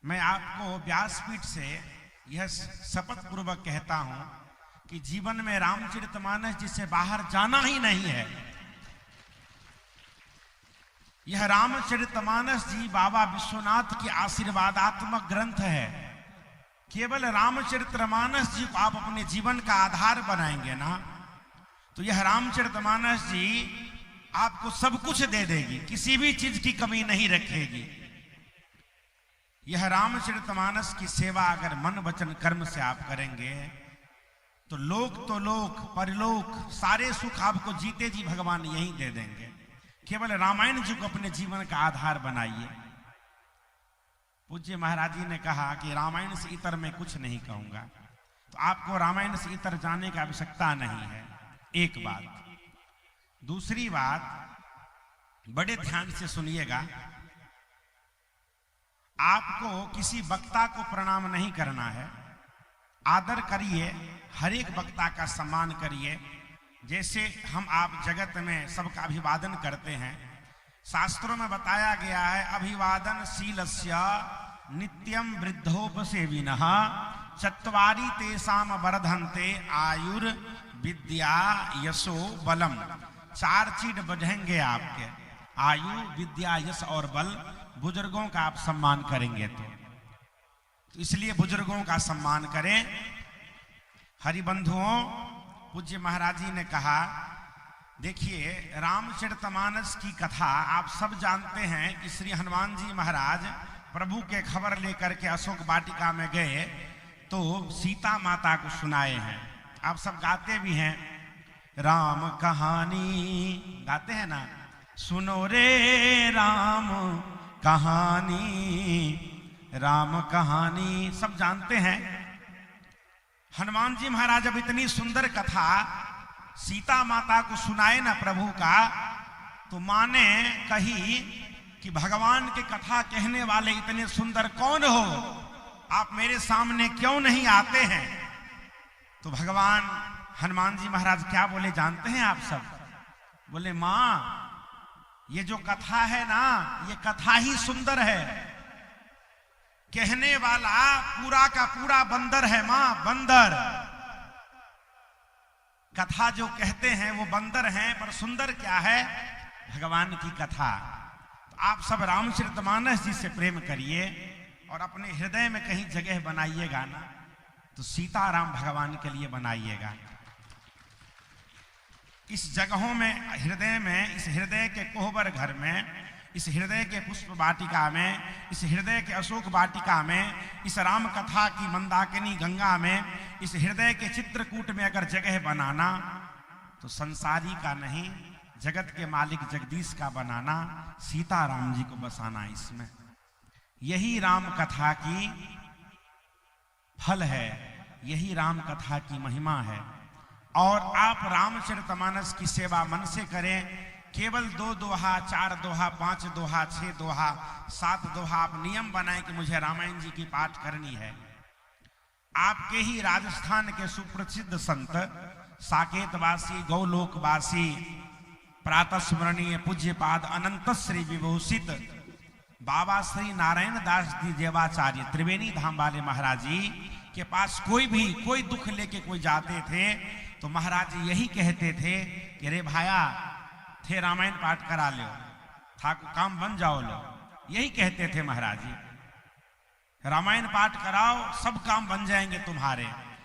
मैं आपको व्यासपीठ से यह शपथ पूर्वक कहता हूं कि जीवन में रामचरितमानस जिसे बाहर जाना ही नहीं है। यह रामचरितमानस जी बाबा विश्वनाथ की आशीर्वादात्मक ग्रंथ है। केवल रामचरितमानस जी को आप अपने जीवन का आधार बनाएंगे ना, तो यह रामचरितमानस जी आपको सब कुछ दे देगी, किसी भी चीज की कमी नहीं रखेगी। यह रामचरितमानस की सेवा अगर मन वचन कर्म से आप करेंगे तो लोक परलोक सारे सुख आपको जीते जी भगवान यही दे देंगे। केवल रामायण जी को अपने जीवन का आधार बनाइए। पूज्य महाराज जी ने कहा कि रामायण से इतर मैं कुछ नहीं कहूंगा, तो आपको रामायण से इतर जाने की आवश्यकता नहीं है। एक बात। दूसरी बात, बड़े ध्यान से सुनिएगा, आपको किसी वक्ता को प्रणाम नहीं करना है। आदर करिए, हर एक वक्ता का सम्मान करिए। जैसे हम आप जगत में सबका अभिवादन करते हैं, शास्त्रों में बताया गया है अभिवादन शीलस्य नित्यम वृद्धोपसेविनः चत्वारि तेषाम वर्धन्ते आयुर विद्या यशो बलम। चार चीज बढ़ेंगे आपके, आयु विद्या यश और बल। बुजुर्गों का आप सम्मान करेंगे तो इसलिए बुजुर्गों का सम्मान करें। हरिबंधुओं, पूज्य महाराज जी ने कहा, देखिए रामचरितमानस की कथा आप सब जानते हैं कि श्री हनुमान जी महाराज प्रभु के खबर लेकर के अशोक वाटिका में गए तो सीता माता को सुनाए हैं। आप सब गाते भी हैं, राम कहानी गाते हैं ना, सुनो रे राम कहानी, राम कहानी सब जानते हैं। हनुमान जी महाराज अब इतनी सुंदर कथा सीता माता को सुनाए ना प्रभु का, तो मां ने कही कि भगवान के कथा कहने वाले इतने सुंदर कौन हो, आप मेरे सामने क्यों नहीं आते हैं। तो भगवान हनुमान जी महाराज क्या बोले जानते हैं आप सब? बोले मां, ये जो कथा है ना, ये कथा ही सुंदर है, कहने वाला पूरा का पूरा बंदर है मां, बंदर। कथा जो कहते हैं वो बंदर हैं, पर सुंदर क्या है? भगवान की कथा। तो आप सब रामचरितमानस जी से प्रेम करिए और अपने हृदय में कहीं जगह बनाइएगा ना, तो सीताराम भगवान के लिए बनाइएगा। इस जगहों में, हृदय में, इस हृदय के कोहबर घर में, इस हृदय के पुष्प वाटिका में, इस हृदय के अशोक वाटिका में, इस राम कथा की मंदाकिनी गंगा में, इस हृदय के चित्रकूट में अगर जगह बनाना, तो संसारी का नहीं, जगत के मालिक जगदीश का बनाना, सीताराम जी को बसाना इसमें। यही राम कथा की फल है, यही राम कथा की महिमा है। और आप रामचरितमानस की सेवा मन से करें। केवल 2 दोहा, 4 दोहा, 5 दोहा, 6 दोहा, 7 दोहा आप नियम बनाएं कि मुझे रामायण जी की पाठ करनी है। आपके ही राजस्थान के सुप्रसिद्ध संत, साकेतवासी, गौलोकवासी, प्रातः स्मरणीय पूज्यपाद अनंत श्री विभूषित बाबा श्री नारायण दास जी देवाचार्य त्रिवेणी धाम वाले महाराज जी के पास कोई दुख लेके कोई जाते थे तो महाराज जी यही कहते थे कि रे भाया, थे रामायण पाठ करा लो, था काम बन जाओ लो, यही कहते थे महाराज जी। रामायण पाठ कराओ, सब काम बन जाएंगे तुम्हारे।